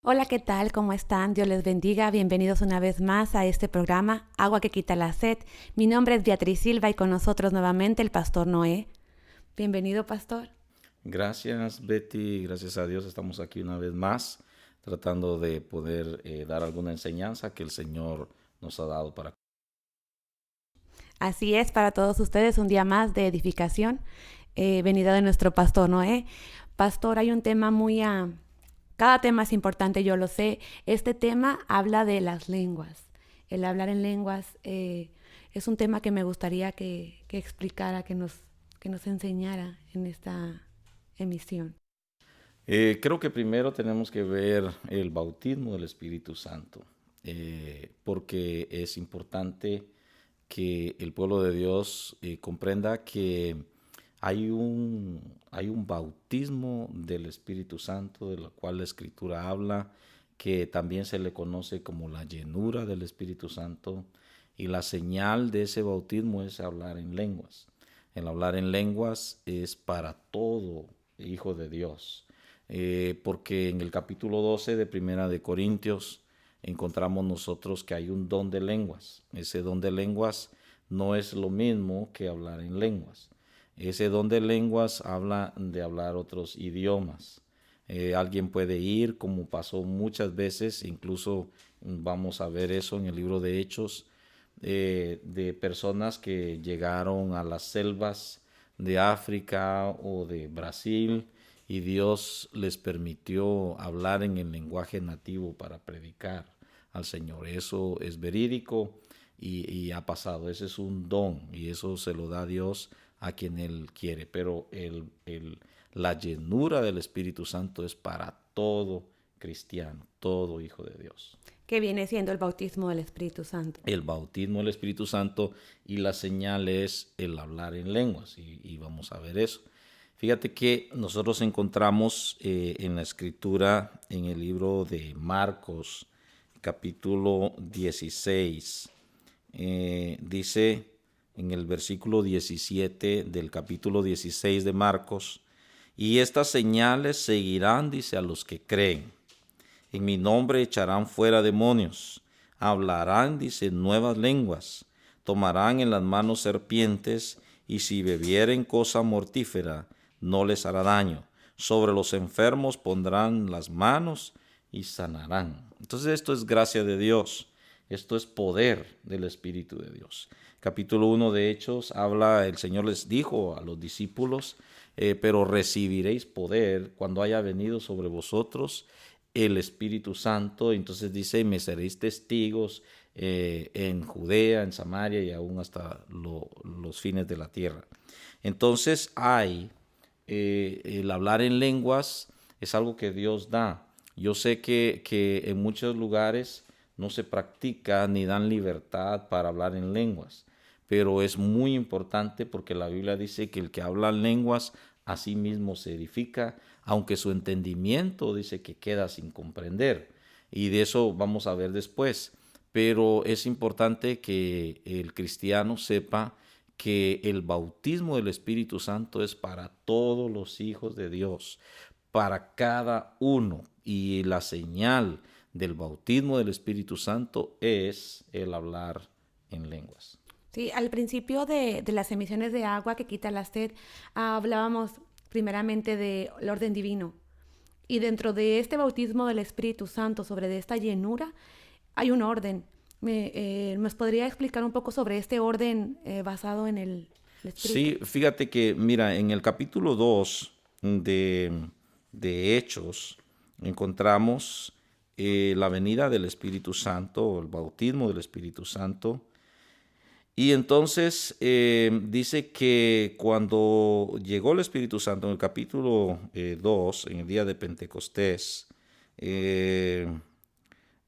Hola, ¿qué tal? ¿Cómo están? Dios les bendiga. Bienvenidos una vez más a este programa Agua que quita la sed. Mi nombre es Beatriz Silva y con nosotros nuevamente el pastor Noé. Bienvenido, pastor. Gracias, Betty. Gracias a Dios estamos aquí una vez más tratando de poder dar alguna enseñanza que el Señor nos ha dado para. Así es, para todos ustedes un día más de edificación, venida de nuestro pastor Noé. Pastor, hay un tema cada tema es importante, yo lo sé. Este tema habla de las lenguas. El hablar en lenguas es un tema que me gustaría que explicara, que nos enseñara en esta emisión. Creo que primero tenemos que ver el bautismo del Espíritu Santo, porque es importante que el pueblo de Dios comprenda que hay un bautismo del Espíritu Santo, de lo cual la Escritura habla, que también se le conoce como la llenura del Espíritu Santo, y la señal de ese bautismo es hablar en lenguas. El hablar en lenguas es para todo hijo de Dios, porque en el capítulo 12 de Primera de Corintios encontramos nosotros que hay un don de lenguas. Ese don de lenguas no es lo mismo que hablar en lenguas. Ese don de lenguas habla de hablar otros idiomas. Alguien puede ir, como pasó muchas veces, incluso vamos a ver eso en el libro de Hechos, de personas que llegaron a las selvas de África o de Brasil y Dios les permitió hablar en el lenguaje nativo para predicar al Señor. Eso es verídico y ha pasado. Ese es un don y eso se lo da Dios a quien Él quiere. Pero la llenura del Espíritu Santo es para todo cristiano, todo hijo de Dios. Que viene siendo el bautismo del Espíritu Santo. El bautismo del Espíritu Santo y la señal es el hablar en lenguas y vamos a ver eso. Fíjate que nosotros encontramos en la escritura, en el libro de Marcos, capítulo 16, dice en el versículo 17 del capítulo 16 de Marcos, y estas señales seguirán, dice, a los que creen. En mi nombre echarán fuera demonios, hablarán, dice, nuevas lenguas, tomarán en las manos serpientes, y si bebieren cosa mortífera, no les hará daño. Sobre los enfermos pondrán las manos y sanarán. Entonces esto es gracia de Dios, esto es poder del Espíritu de Dios. Capítulo 1 de Hechos habla, el Señor les dijo a los discípulos, pero recibiréis poder cuando haya venido sobre vosotros el Espíritu Santo. Entonces dice, me seréis testigos en Judea, en Samaria y aún hasta los fines de la tierra. Entonces el hablar en lenguas es algo que Dios da. Yo sé que en muchos lugares no se practica ni dan libertad para hablar en lenguas, pero es muy importante porque la Biblia dice que el que habla en lenguas a sí mismo se edifica, aunque su entendimiento dice que queda sin comprender. Y de eso vamos a ver después. Pero es importante que el cristiano sepa que el bautismo del Espíritu Santo es para todos los hijos de Dios, para cada uno. Y la señal del bautismo del Espíritu Santo es el hablar en lenguas. Sí, al principio de las emisiones de agua que quita la sed, hablábamos primeramente del orden divino. Y dentro de este bautismo del Espíritu Santo, sobre de esta llenura, hay un orden. ¿Nos podría explicar un poco sobre este orden basado en el Espíritu? Sí, fíjate que, mira, en el capítulo 2 de Hechos encontramos la venida del Espíritu Santo, o el bautismo del Espíritu Santo. Y entonces dice que cuando llegó el Espíritu Santo, en el capítulo 2, en el día de Pentecostés, eh,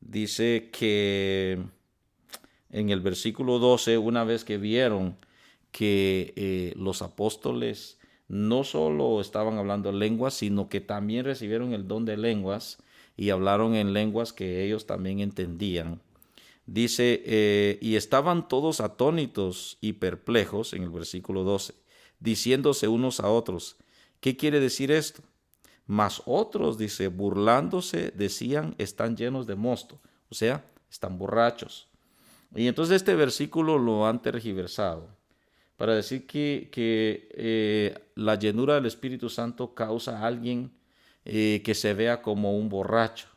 dice que en el versículo 12, una vez que vieron que los apóstoles no solo estaban hablando lenguas, sino que también recibieron el don de lenguas y hablaron en lenguas que ellos también entendían. Dice, y estaban todos atónitos y perplejos, en el versículo 12, diciéndose unos a otros, ¿qué quiere decir esto? Mas otros, dice, burlándose, decían, están llenos de mosto, o sea, están borrachos. Y entonces este versículo lo han tergiversado para decir que la llenura del Espíritu Santo causa a alguien que se vea como un borracho.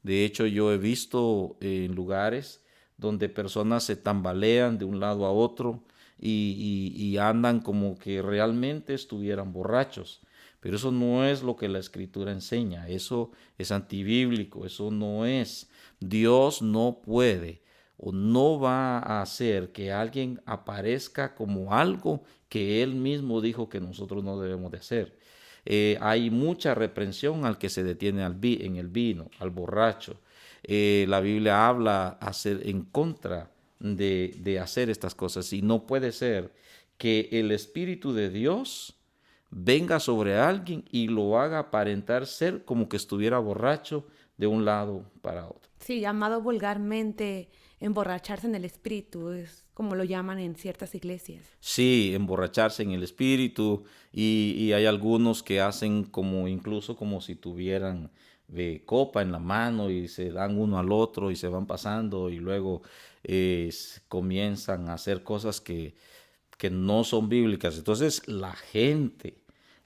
De hecho, yo he visto en lugares donde personas se tambalean de un lado a otro y andan como que realmente estuvieran borrachos. Pero eso no es lo que la Escritura enseña. Eso es antibíblico. Eso no es. Dios no puede o no va a hacer que alguien aparezca como algo que Él mismo dijo que nosotros no debemos de hacer. Hay mucha reprensión al que se detiene en el vino, al borracho. La Biblia habla en contra de hacer estas cosas y no puede ser que el Espíritu de Dios venga sobre alguien y lo haga aparentar ser como que estuviera borracho de un lado para otro. Sí, llamado vulgarmente emborracharse en el espíritu, es como lo llaman en ciertas iglesias. Sí, emborracharse en el espíritu y hay algunos que hacen como incluso como si tuvieran copa en la mano y se dan uno al otro y se van pasando y luego comienzan a hacer cosas que no son bíblicas. Entonces la gente,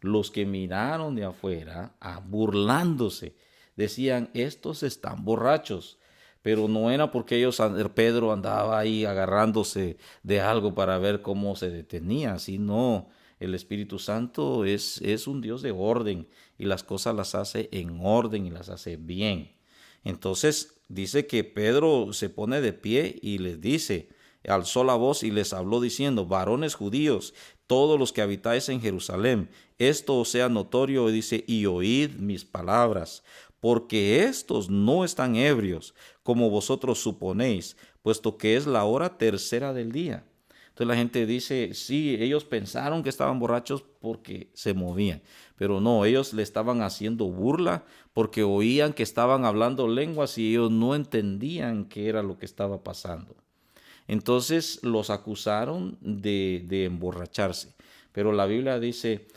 los que miraron de afuera, burlándose, decían, estos están borrachos. Pero no era porque Pedro andaba ahí agarrándose de algo para ver cómo se detenía, sino el Espíritu Santo es un Dios de orden y las cosas las hace en orden y las hace bien. Entonces dice que Pedro se pone de pie y les dice, alzó la voz y les habló diciendo, varones judíos, todos los que habitáis en Jerusalén, esto os sea notorio, dice, y oíd mis palabras, porque estos no están ebrios, como vosotros suponéis, puesto que es la hora tercera del día. Entonces la gente dice, sí, ellos pensaron que estaban borrachos porque se movían, pero no, ellos le estaban haciendo burla porque oían que estaban hablando lenguas y ellos no entendían qué era lo que estaba pasando. Entonces los acusaron de emborracharse. Pero la Biblia dice,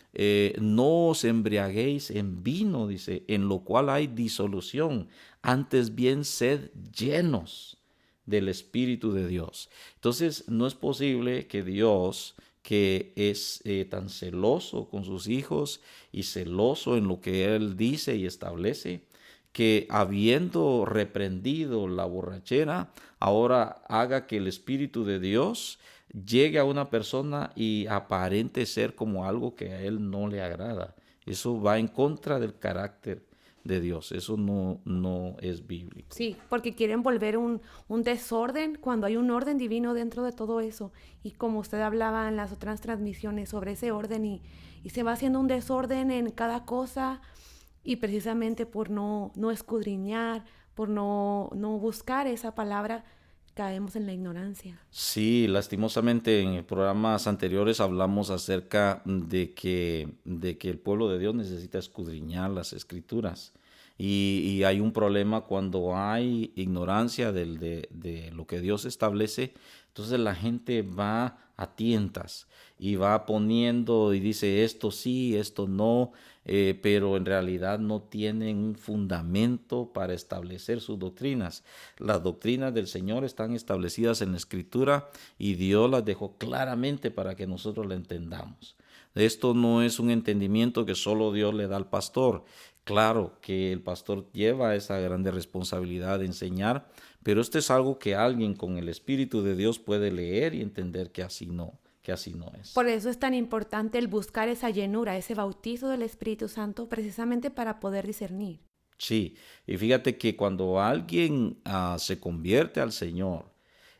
no os embriaguéis en vino, dice, en lo cual hay disolución. Antes bien sed llenos del Espíritu de Dios. Entonces no es posible que Dios, que es tan celoso con sus hijos y celoso en lo que Él dice y establece, que habiendo reprendido la borrachera, ahora haga que el Espíritu de Dios llegue a una persona y aparente ser como algo que a Él no le agrada. Eso va en contra del carácter de Dios. Eso no es bíblico. Sí, porque quieren volver un desorden cuando hay un orden divino dentro de todo eso. Y como usted hablaba en las otras transmisiones sobre ese orden y se va haciendo un desorden en cada cosa y precisamente por no escudriñar, por no buscar esa palabra, caemos en la ignorancia. Sí, lastimosamente en programas anteriores hablamos acerca de que el pueblo de Dios necesita escudriñar las escrituras. Y hay un problema cuando hay ignorancia de lo que Dios establece. Entonces la gente va a tientas y va poniendo y dice esto sí, esto no, pero en realidad no tienen un fundamento para establecer sus doctrinas. Las doctrinas del Señor están establecidas en la Escritura y Dios las dejó claramente para que nosotros la entendamos. Esto no es un entendimiento que solo Dios le da al pastor. Claro que el pastor lleva esa grande responsabilidad de enseñar, pero esto es algo que alguien con el Espíritu de Dios puede leer y entender que así no es. Por eso es tan importante el buscar esa llenura, ese bautizo del Espíritu Santo, precisamente para poder discernir. Sí, y fíjate que cuando alguien se convierte al Señor,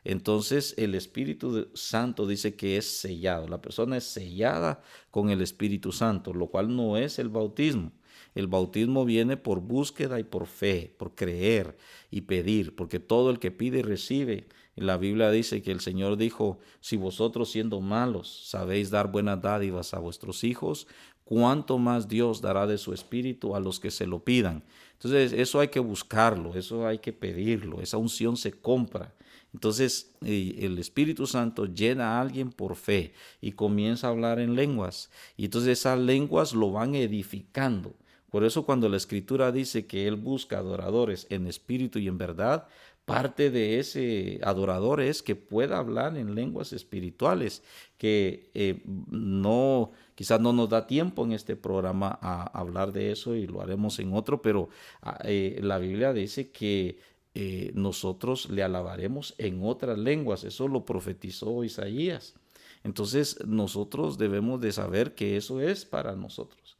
entonces el Espíritu Santo dice que es sellado. La persona es sellada con el Espíritu Santo, lo cual no es el bautismo. El bautismo viene por búsqueda y por fe, por creer y pedir, porque todo el que pide recibe. Y la Biblia dice que el Señor dijo, si vosotros siendo malos sabéis dar buenas dádivas a vuestros hijos, cuánto más Dios dará de su Espíritu a los que se lo pidan. Entonces eso hay que buscarlo, eso hay que pedirlo, esa unción se compra. Entonces el Espíritu Santo llena a alguien por fe y comienza a hablar en lenguas. Y entonces esas lenguas lo van edificando. Por eso cuando la Escritura dice que Él busca adoradores en espíritu y en verdad, parte de ese adorador es que pueda hablar en lenguas espirituales, que quizás no nos da tiempo en este programa a hablar de eso y lo haremos en otro, pero la Biblia dice que nosotros le alabaremos en otras lenguas. Eso lo profetizó Isaías. Entonces nosotros debemos de saber que eso es para nosotros,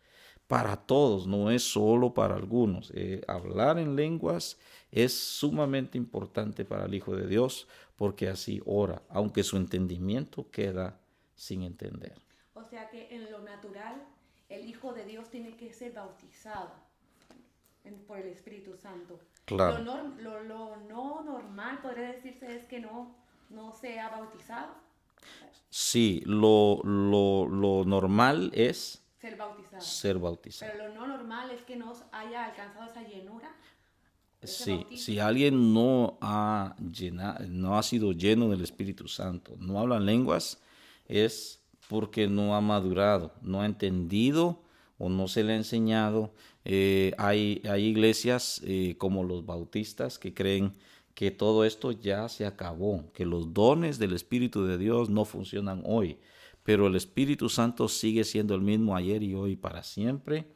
para todos, no es solo para algunos. Hablar en lenguas es sumamente importante para el Hijo de Dios, porque así ora, aunque su entendimiento queda sin entender. O sea que en lo natural el Hijo de Dios tiene que ser bautizado por el Espíritu Santo. Claro. Lo no normal, podría decirse, es que no sea bautizado. Sí, lo normal es ser bautizado. Pero lo no normal es que no haya alcanzado esa llenura. Sí, si alguien no ha sido lleno del Espíritu Santo, no habla lenguas, es porque no ha madurado, no ha entendido o no se le ha enseñado. Hay iglesias como los bautistas que creen que todo esto ya se acabó, que los dones del Espíritu de Dios no funcionan hoy, pero el Espíritu Santo sigue siendo el mismo ayer y hoy para siempre.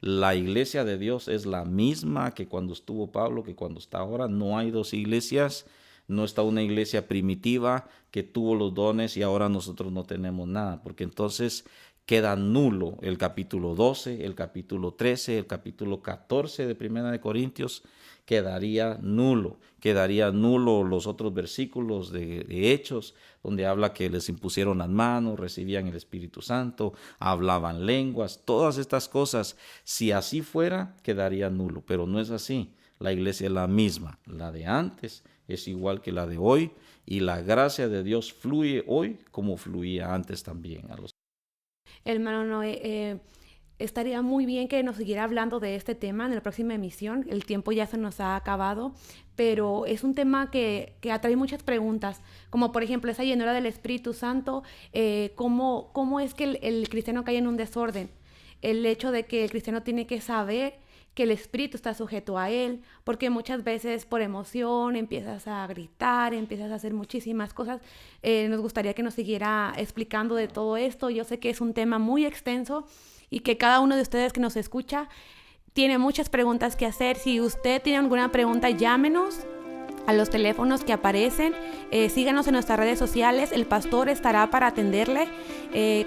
La iglesia de Dios es la misma que cuando estuvo Pablo, que cuando está ahora. No hay dos iglesias, no está una iglesia primitiva que tuvo los dones y ahora nosotros no tenemos nada, porque entonces queda nulo el capítulo 12, el capítulo 13, el capítulo 14 de 1 de Corintios, quedaría nulo los otros versículos de Hechos, donde habla que les impusieron las manos, recibían el Espíritu Santo, hablaban lenguas, todas estas cosas. Si así fuera, quedaría nulo, pero no es así. La iglesia es la misma, la de antes es igual que la de hoy, y la gracia de Dios fluye hoy como fluía antes también. Hermano Noé, estaría muy bien que nos siguiera hablando de este tema en la próxima emisión. El tiempo ya se nos ha acabado, pero es un tema que atrae muchas preguntas, como por ejemplo esa llenura del Espíritu Santo. ¿Cómo es que el cristiano cae en un desorden? El hecho de que el cristiano tiene que saber que el Espíritu está sujeto a él, porque muchas veces por emoción empiezas a gritar, empiezas a hacer muchísimas cosas. Nos gustaría que nos siguiera explicando de todo esto. Yo sé que es un tema muy extenso y que cada uno de ustedes que nos escucha tiene muchas preguntas que hacer. Si usted tiene alguna pregunta, llámenos a los teléfonos que aparecen. Síganos en nuestras redes sociales. El pastor estará para atenderle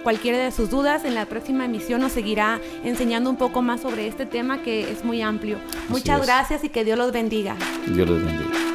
cualquiera de sus dudas. En la próxima emisión nos seguirá enseñando un poco más sobre este tema que es muy amplio. Muchas gracias y que Dios los bendiga. Dios los bendiga.